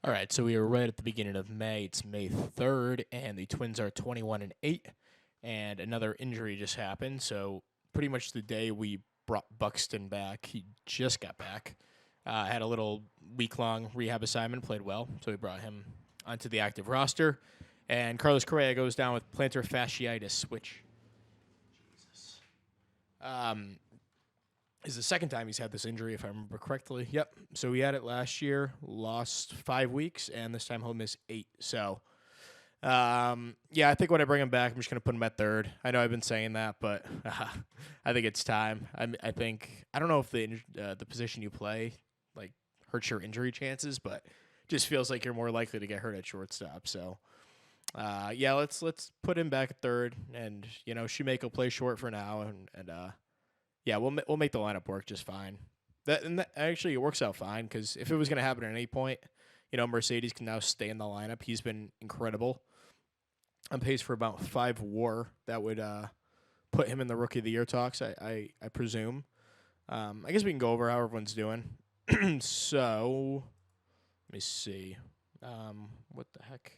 All right, so we are right at the beginning of May. It's May 3rd, and the Twins are 21-8, and another injury just happened. So pretty much the day we brought Buxton back, he just got back. Had a little week-long rehab assignment, played well, so we brought him onto the active roster. And Carlos Correa goes down with plantar fasciitis, which um, is the second time he's had this injury, if I remember correctly. Yep. So he had it last year, lost 5 weeks, and this time he'll miss 8. So, yeah, I think when I bring him back, I'm just going to put him at third. I know I've been saying that, but I think it's time. I think I don't know if the position you play like hurts your injury chances, but just feels like you're more likely to get hurt at shortstop. So, yeah, let's put him back at third, and Shoemaker will play short for now, and yeah, we'll make the lineup work just fine. That actually it works out fine because if it was going to happen at any point, Mercedes can now stay in the lineup. He's been incredible. On pace for about 5 WAR. That would put him in the Rookie of the Year talks. I presume. I guess we can go over how everyone's doing. So let me see. What the heck?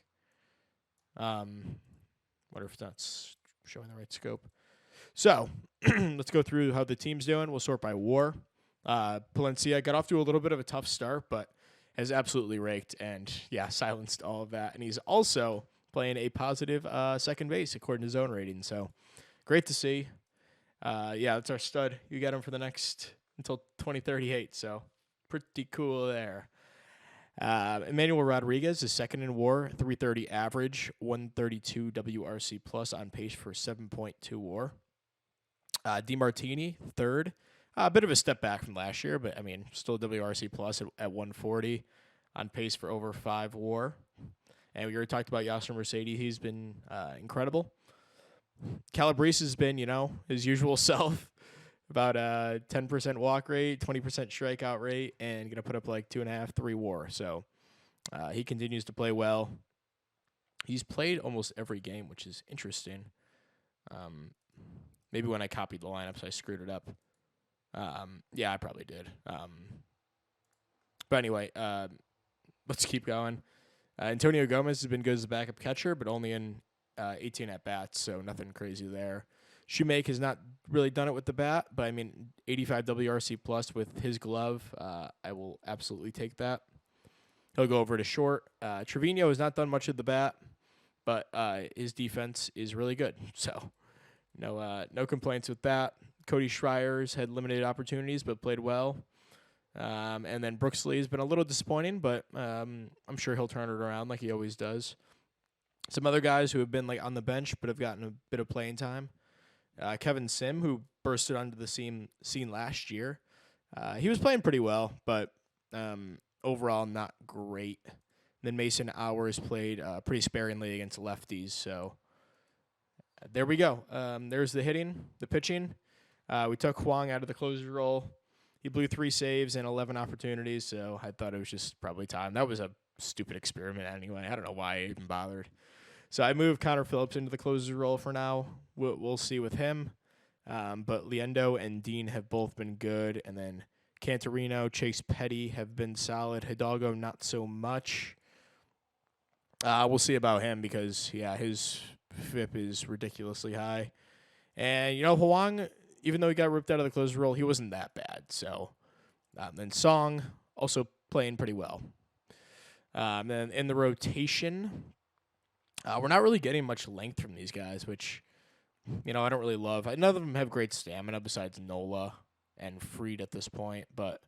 Wonder if that's showing the right scope. So let's go through how the team's doing. We'll sort by WAR. Palencia got off to a little bit of a tough start, but has absolutely raked and, silenced all of that. And he's also playing a positive second base according to zone rating. So great to see. That's our stud. You got him for the next until 2038. So pretty cool there. Emmanuel Rodriguez is second in WAR, 330 average, 132 WRC plus, on pace for 7.2 WAR. DeMartini, third. A bit of a step back from last year, but, still WRC plus at 140, on pace for over 5 WAR. And we already talked about Yasser Mercedes. He's been incredible. Calabrese has been, his usual self. About a 10% walk rate, 20% strikeout rate, and going to put up like 2.5, 3 WAR. So he continues to play well. He's played almost every game, which is interesting. Maybe when I copied the lineups, I screwed it up. Yeah, I probably did. But anyway, let's keep going. Antonio Gomez has been good as a backup catcher, but only in 18 at-bats, so nothing crazy there. Shoemaker has not really done it with the bat, but 85 WRC plus with his glove, I will absolutely take that. He'll go over to short. Trevino has not done much of the bat, but his defense is really good, so no complaints with that. Cody Schreier's had limited opportunities, but played well. And then Brooks Lee has been a little disappointing, but I'm sure he'll turn it around like he always does. Some other guys who have been like on the bench but have gotten a bit of playing time. Kevin Sim, who bursted onto the scene last year. He was playing pretty well, but overall not great. Then Mason Hours played pretty sparingly against lefties, so there we go. There's the hitting, the pitching. We took Huang out of the closer role. He blew 3 saves and 11 opportunities, so I thought it was just probably time. That was a stupid experiment anyway. I don't know why I even bothered. So I moved Connor Phillips into the closer role for now. We'll see with him. But Liendo and Dean have both been good. And then Cantorino, Chase Petty have been solid. Hidalgo, not so much. We'll see about him because, his FIP is ridiculously high. And, Huang, even though he got ripped out of the closer role, he wasn't that bad. So then Song also playing pretty well. Then in the rotation, we're not really getting much length from these guys, which, I don't really love. None of them have great stamina besides Nola and Freed at this point. But,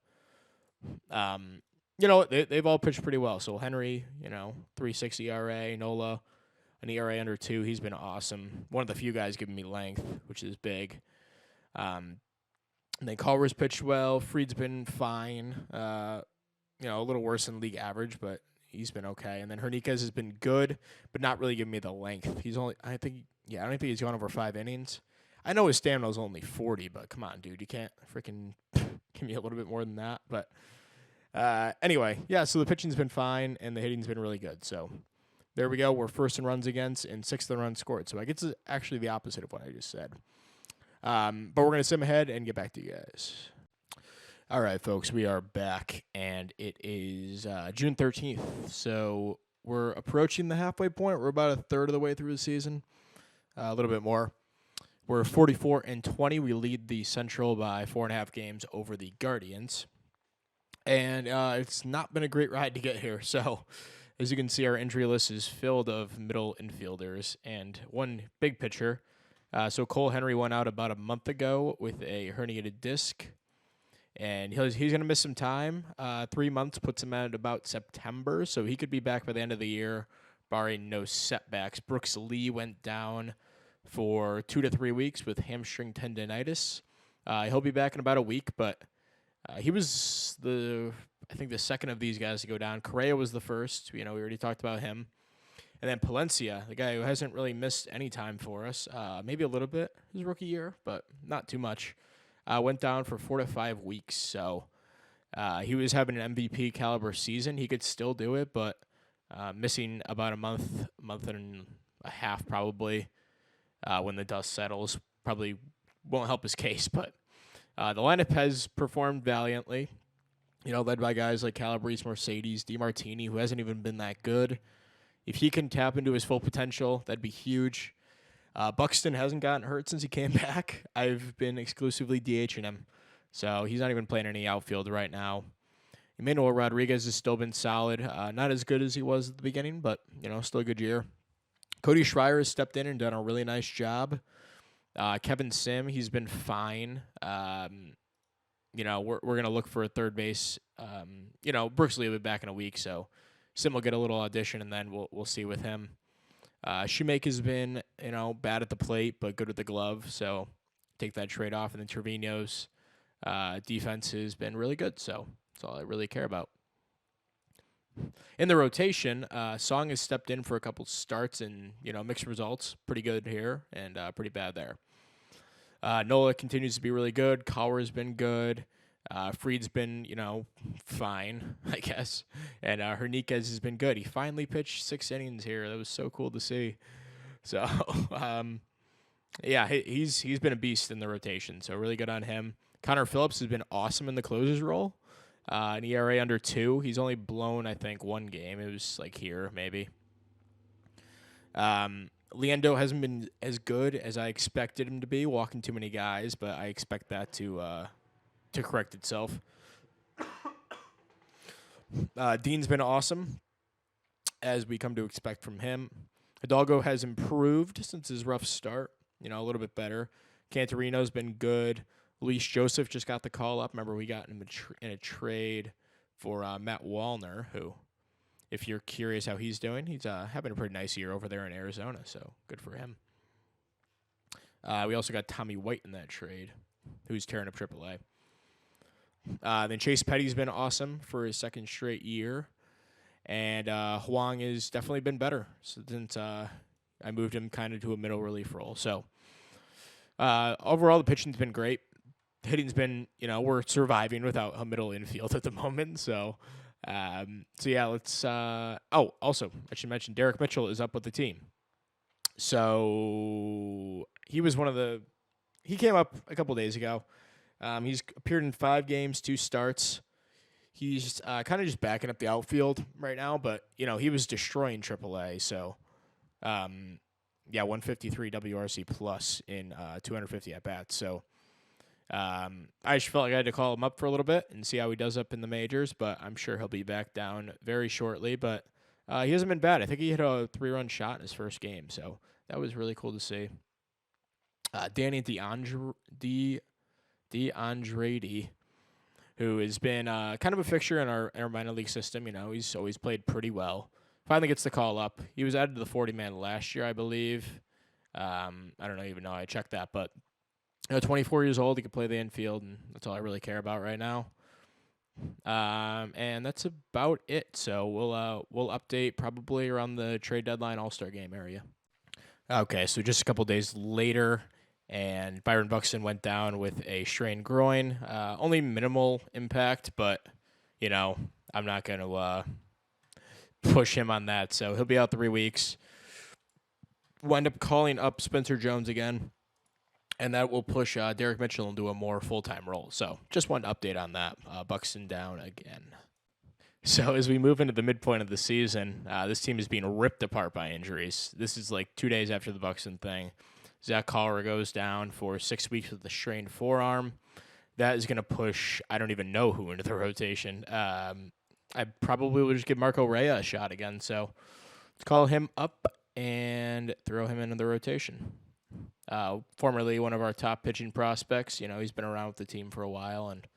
they've all pitched pretty well. So Henry, 3.60 ERA. Nola, an ERA under 2. He's been awesome. One of the few guys giving me length, which is big. And then Culver's pitched well. Freed's been fine. A little worse than league average, but he's been okay. And then Hernandez has been good, but not really giving me the length. He's only, I don't think he's gone over 5 innings. I know his stamina is only 40, but come on, dude. You can't freaking give me a little bit more than that. But anyway, so the pitching's been fine, and the hitting's been really good. So there we go. We're first in runs against and 6th in runs scored. So I guess it's actually the opposite of what I just said. But we're going to sim ahead and get back to you guys. All right, folks, we are back, and it is June 13th. So we're approaching the halfway point. We're about a third of the way through the season, a little bit more. We're 44-20. We lead the Central by 4.5 games over the Guardians. And it's not been a great ride to get here. So as you can see, our injury list is filled of middle infielders and one big pitcher. So Cole Henry went out about a month ago with a herniated disc. And he's going to miss some time. 3 months puts him at about September, so he could be back by the end of the year, barring no setbacks. Brooks Lee went down for 2 to 3 weeks with hamstring tendonitis. He'll be back in about a week, but he was the second of these guys to go down. Correa was the first. We already talked about him. And then Palencia, the guy who hasn't really missed any time for us, maybe a little bit his rookie year, but not too much. Went down for 4 to 5 weeks, so he was having an MVP caliber season. He could still do it, but missing about a month and a half probably when the dust settles probably won't help his case. But the lineup has performed valiantly, led by guys like Calabrese, Mercedes, DiMartini, who hasn't even been that good. If he can tap into his full potential, that'd be huge. Buxton hasn't gotten hurt since he came back. I've been exclusively DHing him, so he's not even playing any outfield right now. Emmanuel Rodriguez has still been solid. Not as good as he was at the beginning, but, still a good year. Cody Schreier has stepped in and done a really nice job. Kevin Sim, he's been fine. We're going to look for a third base. Brooks Lee will be back in a week, so Sim will get a little audition, and then we'll see with him. Shoemaker's been, bad at the plate, but good with the glove, so take that trade off. And then Trevino's defense has been really good, so that's all I really care about. In the rotation, Song has stepped in for a couple starts and, mixed results. Pretty good here and pretty bad there. Nola continues to be really good. Collar's been good. Freed's been, fine, I guess. And Hernandez has been good. He finally pitched 6 innings here. That was so cool to see. So, he's been a beast in the rotation, so really good on him. Connor Phillips has been awesome in the closer's role. An ERA under 2. He's only blown, I think, 1 game. It was like here, maybe. Leandro hasn't been as good as I expected him to be, walking too many guys, but I expect that to correct itself. Dean's been awesome, as we come to expect from him. Hidalgo has improved since his rough start, a little bit better. Cantorino's been good. Luis Joseph just got the call up. Remember, we got him in a trade for Matt Wallner, who, if you're curious how he's doing, he's having a pretty nice year over there in Arizona, so good for him. We also got Tommy White in that trade, who's tearing up AAA. Then Chase Petty's been awesome for his second straight year. And Huang has definitely been better since I moved him kind of to a middle relief role. So overall, the pitching's been great. Hitting's been, we're surviving without a middle infield at the moment. So let's. Also, I should mention Derek Mitchell is up with the team. So he was he came up a couple days ago. He's appeared in 5 games, 2 starts. He's kind of just backing up the outfield right now, but, he was destroying AAA. So, 153 WRC plus in 250 at-bats. So, I just felt like I had to call him up for a little bit and see how he does up in the majors, but I'm sure he'll be back down very shortly. But he hasn't been bad. I think he hit a 3-run shot in his first game, so that was really cool to see. Danny DeAndredi, who has been kind of a fixture in our minor league system. He's always played pretty well. Finally gets the call up. He was added to the 40-man last year, I believe. I don't even know. I checked that, but 24 years old, he could play the infield, and that's all I really care about right now. And that's about it. So we'll update probably around the trade deadline All-Star game area. Okay, so just a couple days later, and Byron Buxton went down with a strained groin. Only minimal impact, but, I'm not going to push him on that. So he'll be out 3 weeks. Wind up calling up Spencer Jones again. and that will push Derek Mitchell into a more full-time role. So just one update on that. Buxton down again. So as we move into the midpoint of the season, this team is being ripped apart by injuries. This is like 2 days after the Buxton thing. Zach Collier goes down for 6 weeks with a strained forearm. That is going to push I don't even know who into the rotation. I probably would just give Marco Rhea a shot again. So let's call him up and throw him into the rotation. Formerly one of our top pitching prospects. He's been around with the team for a while, and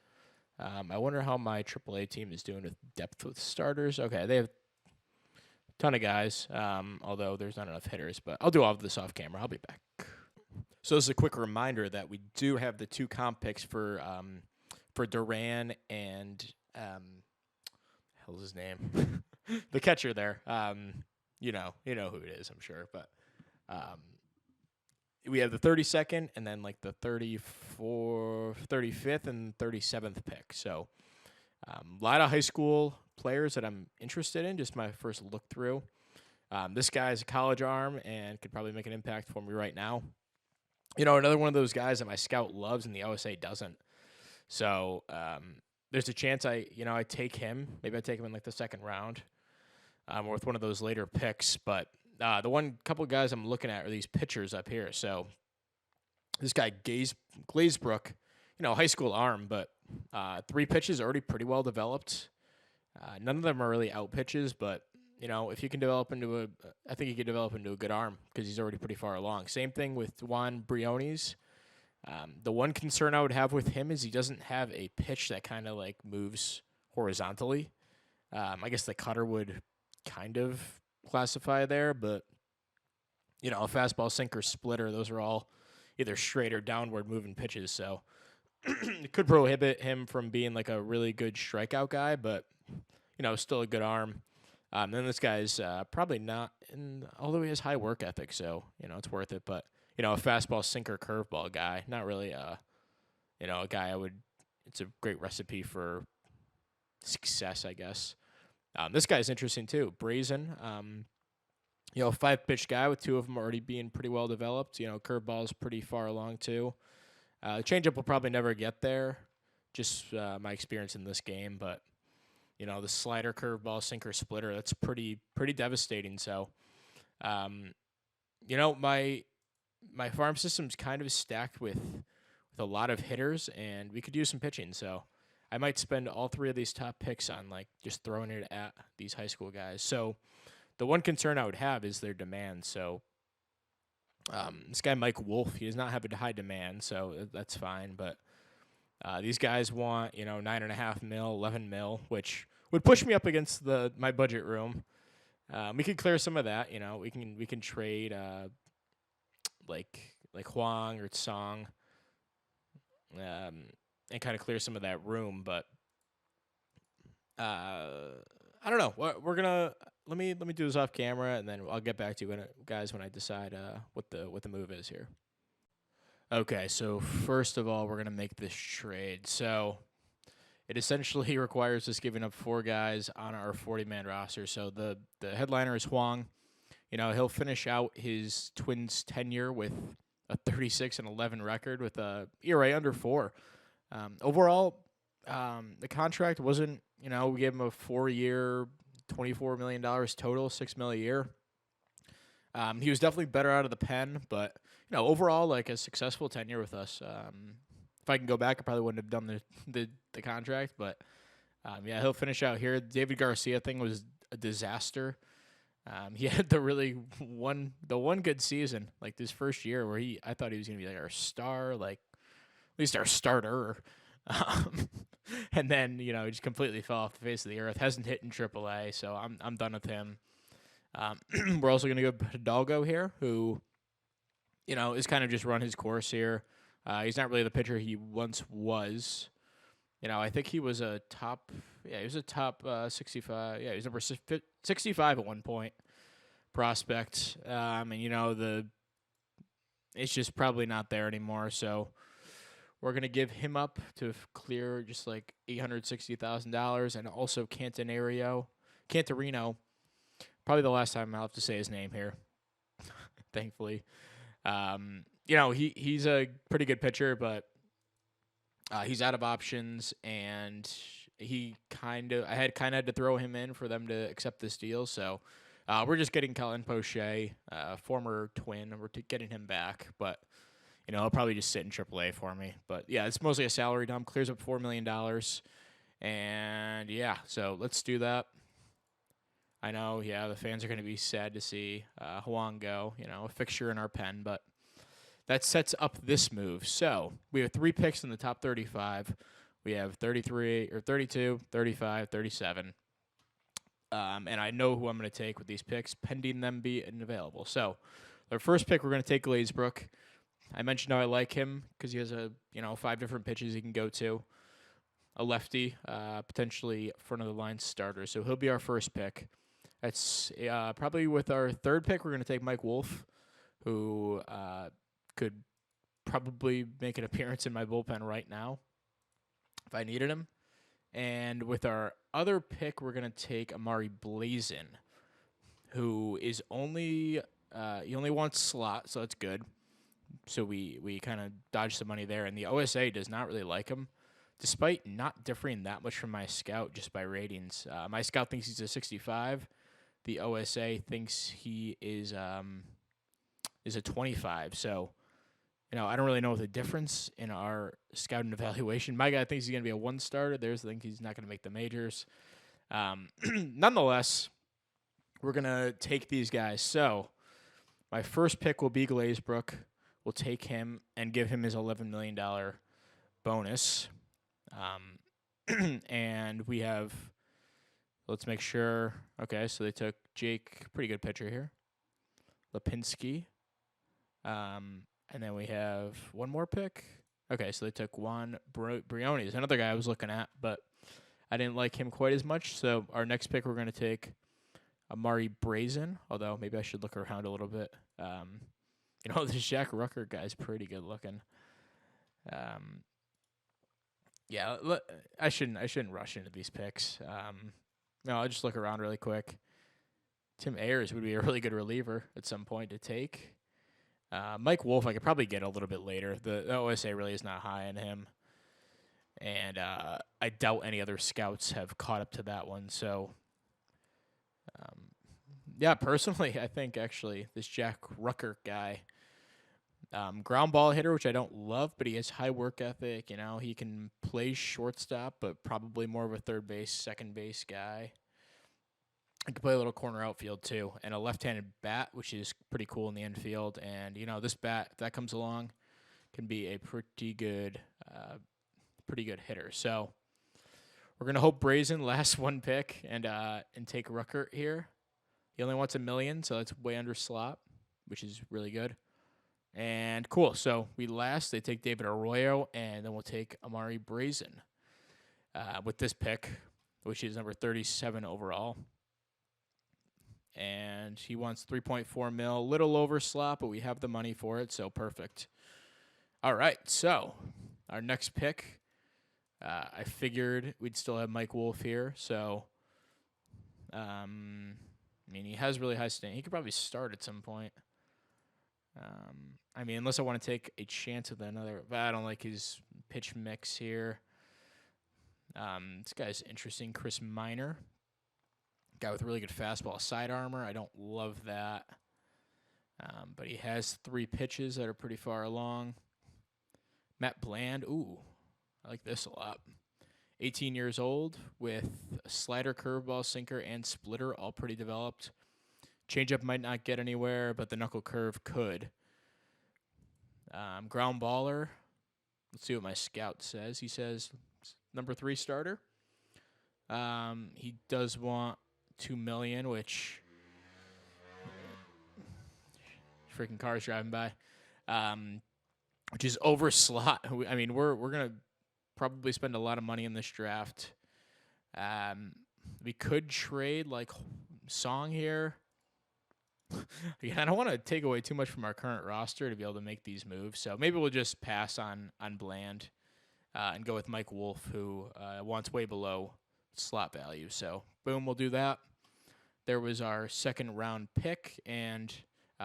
I wonder how my AAA team is doing with depth with starters. Okay, they have a ton of guys, although there's not enough hitters, but I'll do all of this off camera. I'll be back. So this is a quick reminder that we do have the 2 comp picks for Duran and hell's his name? The catcher there. You know who it is, I'm sure, but we have the 32nd and then like the 35th and 37th pick. So a lot of high school players that I'm interested in, just my first look through. This guy's a college arm and could probably make an impact for me right now. Another one of those guys that my scout loves and the OSA doesn't. So there's a chance I take him. Maybe I take him in like the second round or with one of those later picks. But the couple of guys I'm looking at are these pitchers up here. So this guy, Glazebrook, high school arm, but 3 pitches already pretty well developed. None of them are really out pitches, but if you can develop into I think he could develop into a good arm because he's already pretty far along. Same thing with Juan Briones. The one concern I would have with him is he doesn't have a pitch that kind of like moves horizontally. I guess the cutter would kind of classify there, but a fastball, sinker, splitter, those are all either straight or downward moving pitches. So it could prohibit him from being like a really good strikeout guy, but still a good arm. Then this guy's probably not, although he has high work ethic, so it's worth it. But a fastball, sinker, curveball guy, not really a guy I would. It's a great recipe for success, I guess. This guy's interesting too. Brazen, 5-pitch guy with 2 of them already being pretty well developed. Curveball's pretty far along too. Changeup will probably never get there, just my experience in this game, but. The slider, curveball, sinker, splitter, that's pretty devastating. So, my farm system's kind of stacked with a lot of hitters, and we could use some pitching. So I might spend all 3 of these top picks on, like, just throwing it at these high school guys. So the one concern I would have is their demand. So this guy, Mike Wolf, he does not have a high demand, so that's fine. But these guys want, $9.5 mil, $11 mil, which would push me up against my budget room. We could clear some of that, We can trade like Huang or Tsong, and kind of clear some of that room. But I don't know. We're gonna let me do this off camera, and then I'll get back to you guys when I decide what the move is here. Okay, so first of all, we're going to make this trade. So it essentially requires us giving up 4 guys on our 40-man roster. So the headliner is Huang. He'll finish out his Twins tenure with a 36-11 record with a ERA under 4. Overall, the contract wasn't, we gave him a 4-year, $24 million total, $6 million a year. He was definitely better out of the pen, but overall, like a successful tenure with us. If I can go back, I probably wouldn't have done the contract, but he'll finish out here. David Garcia thing was a disaster. He had the one good season, like this first year, where I thought he was gonna be like our star, like at least our starter. And then he just completely fell off the face of the earth. Hasn't hit in AAA, so I'm done with him. We're also gonna go Hidalgo here, who is kind of just run his course here. He's not really the pitcher he once was. I think he was a top 65. Yeah, he was number 65 at one point. Prospect. And it's just probably not there anymore. So we're gonna give him up to clear just like $860,000, and also Cantorino. Probably the last time I'll have to say his name here. Thankfully. he's a pretty good pitcher, but he's out of options, and I had kind of had to throw him in for them to accept this deal. So we're just getting Colin Poche, former Twin. We're getting him back, but he'll probably just sit in AAA for me. But yeah, it's mostly a salary dump. Clears up $4 million, and yeah, so let's do that. I know, yeah, the fans are going to be sad to see Huang go, a fixture in our pen, but that sets up this move. So we have 3 picks in the top 35. We have 33 or 32, 35, 37. And I know who I'm going to take with these picks, pending them being available. So our first pick, we're going to take Glazebrook. I mentioned how I like him because he has 5 different pitches he can go to. A lefty, potentially front of the line starter. So he'll be our first pick. That's probably with our third pick, we're going to take Mike Wolf, who could probably make an appearance in my bullpen right now if I needed him. And with our other pick, we're going to take Amari Blazin, who is he only wants slot, so that's good. So we kind of dodged some money there. And the OSA does not really like him, despite not differing that much from my scout just by ratings. My scout thinks he's a 65. The OSA thinks he is a 25. So, I don't really know the difference in our scouting evaluation. My guy thinks he's going to be a 1 starter. There's the thing, he's not going to make the majors. Nonetheless, we're going to take these guys. So, my first pick will be Glazebrook. We'll take him and give him his $11 million bonus. And we have, let's make sure. Okay, so they took Jake, pretty good pitcher here, Lipinski. And then we have one more pick. Okay, so they took Juan Briones, another guy I was looking at, but I didn't like him quite as much. So our next pick, we're going to take Amari Brazen, although maybe I should look around a little bit. This Jack Rucker guy's pretty good looking. Yeah, I shouldn't rush into these picks. No, I'll just look around really quick. Tim Ayers would be a really good reliever at some point to take. Mike Wolf, I could probably get a little bit later. The OSA really is not high on him. And I doubt any other scouts have caught up to that one. So, yeah, personally, I think actually this Jack Rucker guy, ground ball hitter, which I don't love, but he has high work ethic. He can play shortstop, but probably more of a third base, second base guy. He can play a little corner outfield too, and a left-handed bat, which is pretty cool in the infield. And this bat, if that comes along, can be a pretty good hitter. So we're gonna hope Brazen lasts 1 pick and take Rucker here. He only wants $1 million, so that's way under slot, which is really good. And cool. So they take David Arroyo, and then we'll take Amari Brazen with this pick, which is number 37 overall. And he wants 3.4 mil, little over slot, but we have the money for it, so perfect. All right, so our next pick, I figured we'd still have Mike Wolf here, so he has really high standing. He could probably start at some point. Unless I want to take a chance with another, but I don't like his pitch mix here. This guy's interesting, Chris Minor. Guy with really good fastball, side armor. I don't love that. But he has 3 pitches that are pretty far along. Matt Bland. Ooh, I like this a lot. 18 years old with a slider, curveball, sinker, and splitter, all pretty developed. Changeup might not get anywhere, but the knuckle curve could. Ground baller. Let's see what my scout says. He says number 3 starter. He does want $2 million, which freaking cars driving by, which is over slot. We're gonna probably spend a lot of money in this draft. We could trade like Song here. Again, I don't want to take away too much from our current roster to be able to make these moves, so maybe we'll just pass on Bland and go with Mike Wolf, who wants way below slot value. So boom, we'll do that. There was our second round pick, and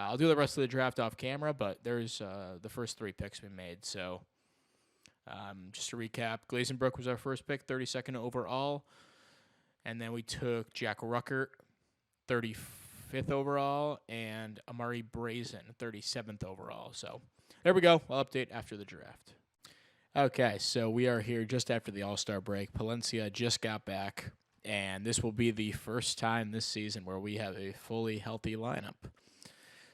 I'll do the rest of the draft off camera, but there's the first 3 picks we made. So just to recap, Glazenbrook was our first pick, 32nd overall. And then we took Jack Ruckert, 35th overall, and Amari Brazen, 37th overall. So there we go. I'll update after the draft. Okay, so we are here just after the All-Star break. Palencia just got back, and this will be the first time this season where we have a fully healthy lineup.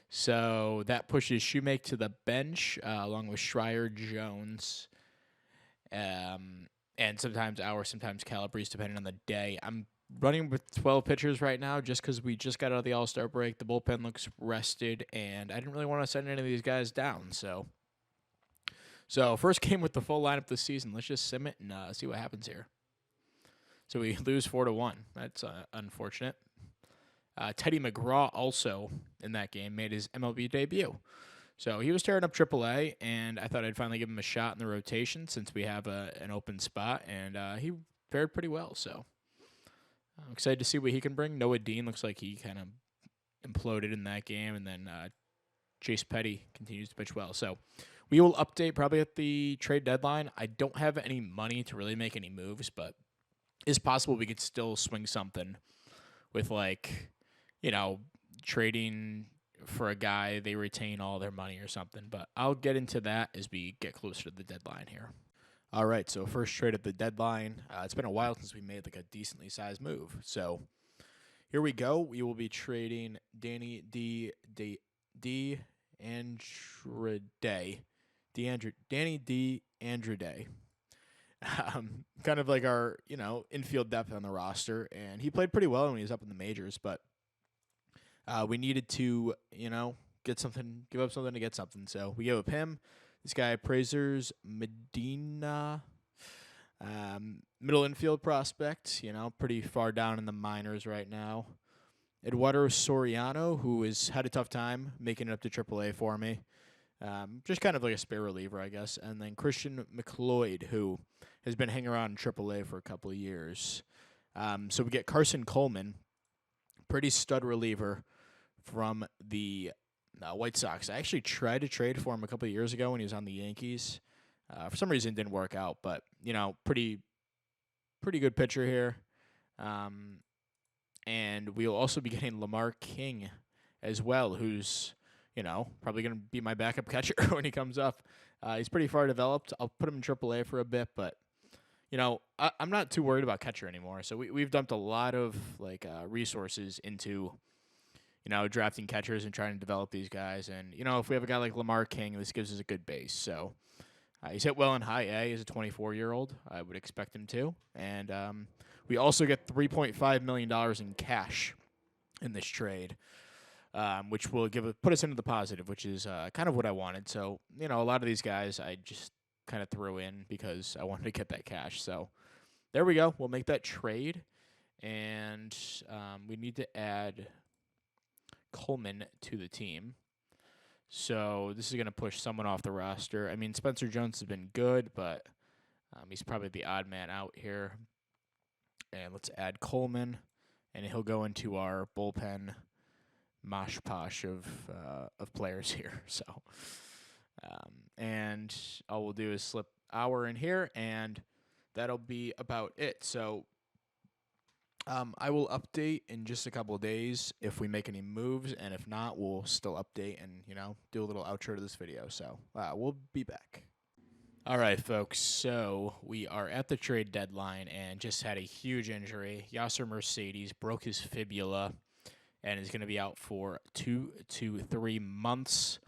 So that pushes Shoemake to the bench, along with Schreier, Jones, and sometimes sometimes Calabrese, depending on the day. I'm running with 12 pitchers right now just because we just got out of the All-Star break. The bullpen looks rested, and I didn't really want to send any of these guys down. So first game with the full lineup this season. Let's just sim it and see what happens here. So we lose 4-1. That's unfortunate. Teddy McGraw also in that game made his MLB debut. So he was tearing up AAA, and I thought I'd finally give him a shot in the rotation since we have an open spot, and he fared pretty well. So I'm excited to see what he can bring. Noah Dean looks like he kind of imploded in that game, and then Chase Petty continues to pitch well. So we will update probably at the trade deadline. I don't have any money to really make any moves, but it's possible we could still swing something with, like, trading for a guy, they retain all their money or something. But I'll get into that as we get closer to the deadline here. All right, so first trade at the deadline. It's been a while since we made like a decently sized move. So here we go. We will be trading Danny DeAndre. Kind of like our, infield depth on the roster. And he played pretty well when he was up in the majors, but we needed to, give up something to get something. So we gave up him. This guy, Praisers Medina, middle infield prospect, pretty far down in the minors right now. Eduardo Soriano, who has had a tough time making it up to AAA for me. Just kind of like a spare reliever, I guess. And then Christian McLeod, who has been hanging around in AAA for a couple of years. So we get Carson Coleman, pretty stud reliever from the White Sox. I actually tried to trade for him a couple of years ago when he was on the Yankees. For some reason, it didn't work out, but, pretty good pitcher here. And we'll also be getting Lamar King as well, who's, probably going to be my backup catcher when he comes up. He's pretty far developed. I'll put him in AAA for a bit, but, I'm not too worried about catcher anymore. So we've dumped a lot of, resources into, drafting catchers and trying to develop these guys. And, if we have a guy like Lamar King, this gives us a good base. So he's hit well in high A as a 24-year-old. I would expect him to. And we also get $3.5 million in cash in this trade, which will put us into the positive, which is kind of what I wanted. So, a lot of these guys I just kind of threw in because I wanted to get that cash. So there we go. We'll make that trade. And we need to add Coleman to the team. So this is going to push someone off the roster. I mean, Spencer Jones has been good, but he's probably the odd man out here. And let's add Coleman, and he'll go into our bullpen mosh posh of players here. So, and all we'll do is slip Hour in here, and that'll be about it. So I will update in just a couple of days if we make any moves, and if not, we'll still update and, do a little outro to this video. So we'll be back. All right, folks, so we are at the trade deadline and just had a huge injury. Yasser Mercedes broke his fibula and is going to be out for 2 to 3 months.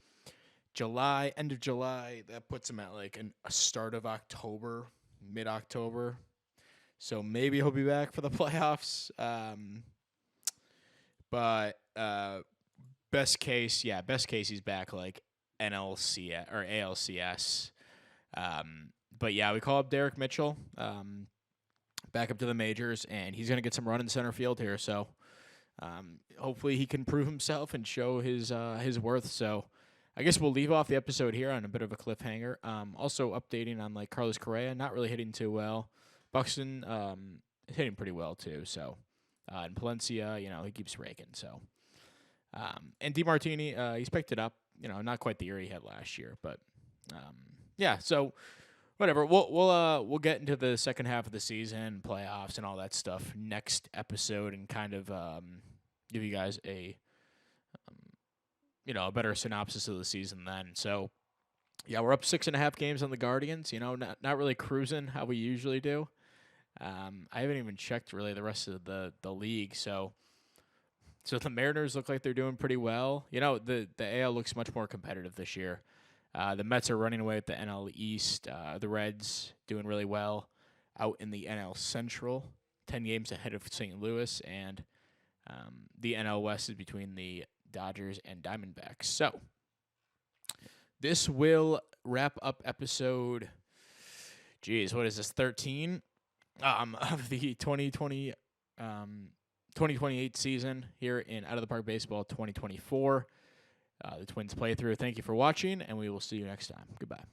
End of July, that puts him at a start of October, mid-October. So maybe he'll be back for the playoffs. But best case he's back NLC or ALCS. But yeah, we call up Derek Mitchell, back up to the majors, and he's going to get some run in center field here. So hopefully he can prove himself and show his worth. So I guess we'll leave off the episode here on a bit of a cliffhanger. Also updating on Carlos Correa, not really hitting too well. Buxton is hitting pretty well too. So and Palencia, he keeps raking. So And DeMartini, he's picked it up. Not quite the year he had last year, but yeah. So whatever. We'll get into the second half of the season, playoffs, and all that stuff next episode, and kind of give you guys a better synopsis of the season then. So yeah, we're up 6.5 games on the Guardians. Not really cruising how we usually do. I haven't even checked really the rest of the league. So the Mariners look like they're doing pretty well. The AL looks much more competitive this year. The Mets are running away with the NL East. The Reds doing really well out in the NL Central, 10 games ahead of St. Louis, and the NL West is between the Dodgers and Diamondbacks. So this will wrap up episode, what is this, 13 of the 2028 season here in Out of the Park Baseball 2024. The Twins playthrough. Thank you for watching, and we will see you next time. Goodbye.